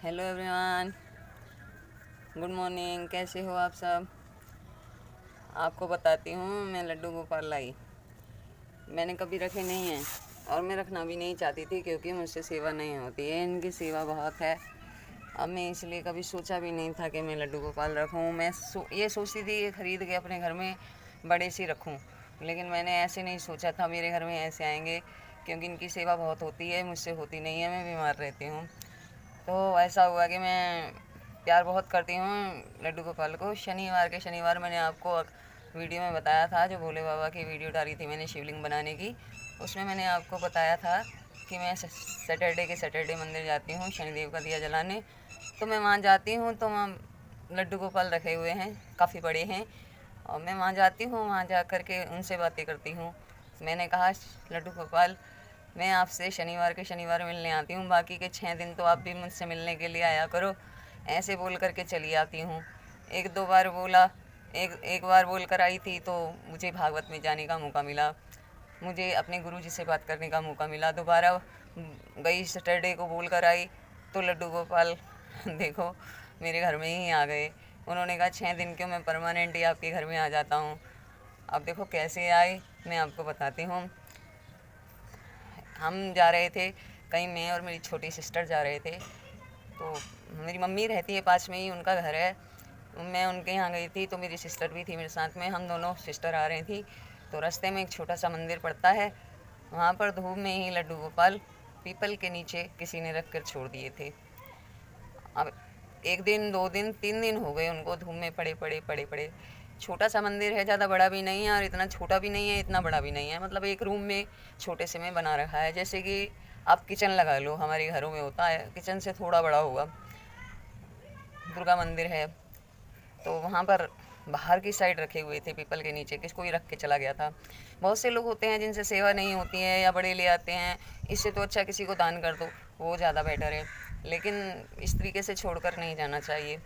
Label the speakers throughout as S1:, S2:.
S1: Hello everyone, good morning. कैसे हो आप सब? आपको बताती हूँ, मैं लड्डू गोपाल लाई। मैंने कभी रखे नहीं हैं और मैं रखना भी नहीं चाहती थी क्योंकि मुझसे सेवा नहीं होती है। इनकी सेवा बहुत है। अब मैं इसलिए कभी सोचा भी नहीं था कि मैं लड्डू गोपाल रखूँ। मैं ये सोचती थी कि ख़रीद के अपने घर में बड़े सी रखूँ, लेकिन मैंने ऐसे नहीं सोचा था मेरे घर में ऐसे आएंगे, क्योंकि इनकी सेवा बहुत होती है। मुझसे होती नहीं है, मैं बीमार रहती हूँ। तो ऐसा हुआ कि मैं प्यार बहुत करती हूँ लड्डू गोपाल को। शनिवार के शनिवार मैंने आपको वीडियो में बताया था, जो भोले बाबा की वीडियो डाली थी मैंने शिवलिंग बनाने की, उसमें मैंने आपको बताया था कि मैं सैटरडे के सैटरडे मंदिर जाती हूँ शनिदेव का दिया जलाने। तो मैं वहाँ जाती हूँ तो वहाँ लड्डू गोपाल रखे हुए हैं, काफ़ी बड़े हैं, और मैं वहाँ जाती हूँ। वहाँ जा कर के उनसे बातें करती हूँ। मैंने कहा, लड्डू गोपाल, मैं आपसे शनिवार के शनिवार मिलने आती हूँ, बाकी के 6 दिन तो आप भी मुझसे मिलने के लिए आया करो। ऐसे बोल कर के चली आती हूँ। एक दो बार बोला, एक बार बोल कर आई थी तो मुझे भागवत में जाने का मौका मिला, मुझे अपने गुरुजी से बात करने का मौका मिला। दोबारा गई, सैटरडे को बोल कर आई तो लड्डू गोपाल देखो मेरे घर में ही आ गए। उन्होंने कहा 6 दिन क्यों, मैं परमानेंट ही आपके घर में आ जाता हूँ। अब देखो कैसे आए, मैं आपको बताती हूँ। हम जा रहे थे कहीं, मैं और मेरी छोटी सिस्टर जा रहे थे। तो मेरी मम्मी रहती है पास में ही, उनका घर है। मैं उनके यहाँ गई थी तो मेरी सिस्टर भी थी मेरे साथ में, हम दोनों सिस्टर आ रही थी। तो रास्ते में एक छोटा सा मंदिर पड़ता है, वहाँ पर धूप में ही लड्डू गोपाल पीपल के नीचे किसी ने रख कर छोड़ दिए थे। अब 1 दिन 2 दिन 3 दिन हो गए उनको धूप में पड़े पड़े पड़े पड़े। छोटा सा मंदिर है, ज़्यादा बड़ा भी नहीं है और इतना छोटा भी नहीं है, इतना बड़ा भी नहीं है। मतलब एक रूम में छोटे से में बना रखा है, जैसे कि आप किचन लगा लो, हमारे घरों में होता है, किचन से थोड़ा बड़ा होगा। दुर्गा मंदिर है। तो वहाँ पर बाहर की साइड रखे हुए थे पीपल के नीचे, किसको ही रख के चला गया था। बहुत से लोग होते हैं जिनसे सेवा नहीं होती है या बड़े ले आते हैं, इससे तो अच्छा किसी को दान कर दो, वो ज़्यादा बेटर है। लेकिन इस तरीके से छोड़कर नहीं जाना चाहिए।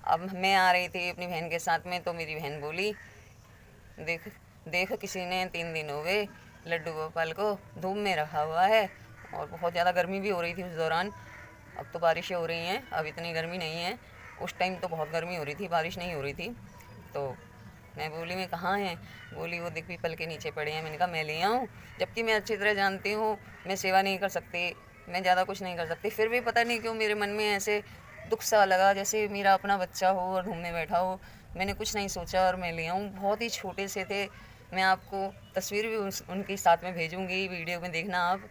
S1: अब मैं आ रही थी अपनी बहन के साथ में, तो मेरी बहन बोली, देख देख, किसी ने 3 दिन हो गए लड्डू गोपाल को धूप में रखा हुआ है। और बहुत ज़्यादा गर्मी भी हो रही थी उस दौरान। अब तो बारिशें हो रही हैं, अब इतनी गर्मी नहीं है। उस टाइम तो बहुत गर्मी हो रही थी, बारिश नहीं हो रही थी। तो मैं बोली, मैं कहाँ हैं? बोली, वो देख पीपल के नीचे पड़े हैं। मैंने कहा मैं ले आऊँ? जबकि मैं अच्छी तरह जानती हूँ मैं सेवा नहीं कर सकती, मैं ज़्यादा कुछ नहीं कर सकती, फिर भी पता नहीं क्यों मेरे मन में ऐसे दुख सा लगा जैसे मेरा अपना बच्चा हो और धूम में बैठा हो। मैंने कुछ नहीं सोचा और मैं ले आऊँ। बहुत ही छोटे से थे। मैं आपको तस्वीर भी उनके साथ में भेजूँगी, वीडियो में देखना आप।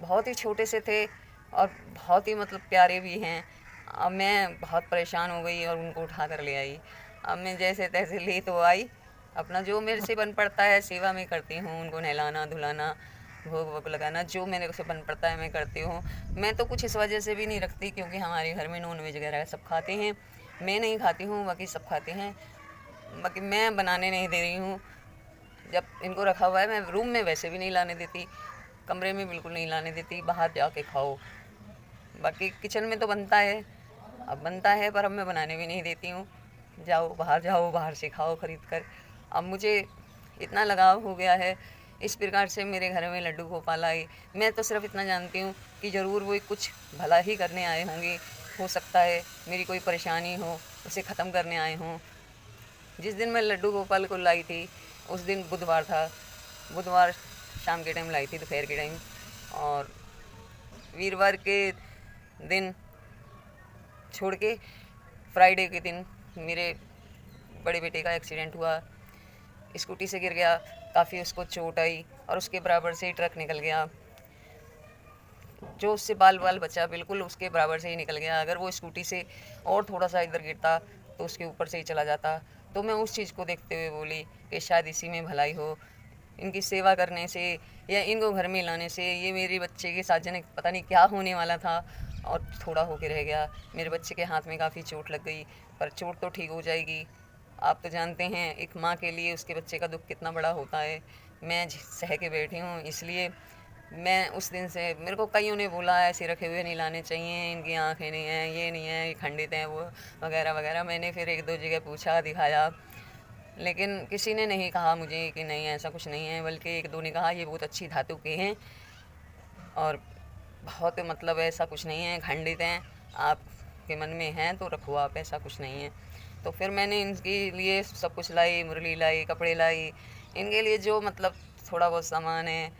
S1: बहुत ही छोटे से थे और बहुत ही मतलब प्यारे भी हैं। अब मैं बहुत परेशान हो गई और उनको उठा कर ले आई। अब मैं जैसे तैसे ले तो आई, अपना जो मेरे से बन पड़ता है सेवा में करती हूँ, उनको नहलाना धुलाना, भोग वोग लगाना, जो मेरे से बन पड़ता है मैं करती हूँ। मैं तो कुछ इस वजह से भी नहीं रखती क्योंकि हमारे घर में नॉन वेज वगैरह सब खाते हैं, मैं नहीं खाती हूँ, बाकी सब खाते हैं। बाकी मैं बनाने नहीं दे रही हूँ। जब इनको रखा हुआ है, मैं रूम में वैसे भी नहीं लाने देती, कमरे में बिल्कुल नहीं लाने देती, बाहर जाके खाओ। बाकी किचन में तो बनता है, अब बनता है, पर अब मैं बनाने भी नहीं देती हूँ। जाओ बाहर से खाओ खरीद कर। अब मुझे इतना लगाव हो गया है इस प्रकार से मेरे घर में लड्डू गोपाल आए। मैं तो सिर्फ इतना जानती हूँ कि ज़रूर वो कुछ भला ही करने आए होंगे। हो सकता है मेरी कोई परेशानी हो, उसे ख़त्म करने आए हों। जिस दिन मैं लड्डू गोपाल को लाई थी उस दिन बुधवार था। बुधवार शाम के टाइम लाई थी, दोपहर के टाइम। और वीरवार के दिन छोड़ के फ्राइडे के दिन मेरे बड़े बेटे का एक्सीडेंट हुआ। स्कूटी से गिर गया, काफ़ी उसको चोट आई और उसके बराबर से ही ट्रक निकल गया। जो उससे बाल बाल बचा बिल्कुल उसके बराबर से ही निकल गया। अगर वो स्कूटी से और थोड़ा सा इधर गिरता तो उसके ऊपर से ही चला जाता। तो मैं उस चीज़ को देखते हुए बोली कि शायद इसी में भलाई हो, इनकी सेवा करने से या इनको घर में लाने से। ये मेरे बच्चे के साथ जने पता नहीं क्या होने वाला था और थोड़ा होके रह गया। मेरे बच्चे के हाथ में काफ़ी चोट लग गई, पर चोट तो ठीक हो जाएगी। आप तो जानते हैं एक माँ के लिए उसके बच्चे का दुख कितना बड़ा होता है। मैं सह के बैठी हूँ, इसलिए मैं उस दिन से, मेरे को कईयों ने बोला ऐसे रखे हुए नहीं लाने चाहिए, इनकी आंखें नहीं हैं, ये नहीं है, ये खंडित हैं, वो वगैरह वगैरह। मैंने फिर 1-2 जगह पूछा, दिखाया, लेकिन किसी ने नहीं कहा मुझे कि नहीं ऐसा कुछ नहीं है, बल्कि 1-2 ने कहा ये बहुत अच्छी धातु के हैं और बहुत मतलब ऐसा कुछ नहीं है, खंडित हैं। आपके मन में हैं तो रखो आप, ऐसा कुछ नहीं है। तो फिर मैंने इनके लिए सब कुछ लाई, मुरली लाई, कपड़े लाई, इनके लिए जो मतलब थोड़ा बहुत सामान है,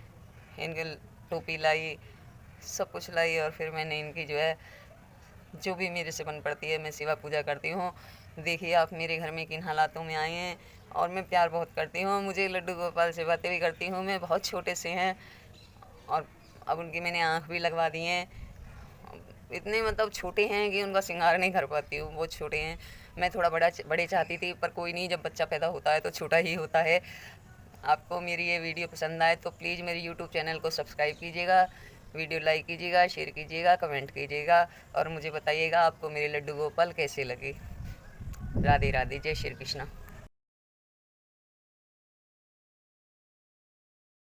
S1: इनके टोपी लाई, सब कुछ लाई। और फिर मैंने इनकी जो है जो भी मेरे से बन पड़ती है मैं सेवा पूजा करती हूँ। देखिए आप मेरे घर में किन हालातों में आए हैं, और मैं प्यार बहुत करती हूँ। मुझे लड्डू गोपाल से बातें भी करती हूँ, मैं बहुत छोटे से हैं और अब उनकी मैंने आँख भी लगवा दी हैं। इतने मतलब छोटे हैं कि उनका श्रृंगार नहीं कर पाती हूँ, बहुत छोटे हैं। मैं थोड़ा बड़े चाहती थी, पर कोई नहीं, जब बच्चा पैदा होता है तो छोटा ही होता है। आपको मेरी ये वीडियो पसंद आए तो प्लीज़ मेरे यूट्यूब चैनल को सब्सक्राइब कीजिएगा, वीडियो लाइक कीजिएगा, शेयर कीजिएगा, कमेंट कीजिएगा, और मुझे बताइएगा आपको मेरे लड्डू गोपाल कैसे लगे। राधे राधे, जय श्री कृष्णा।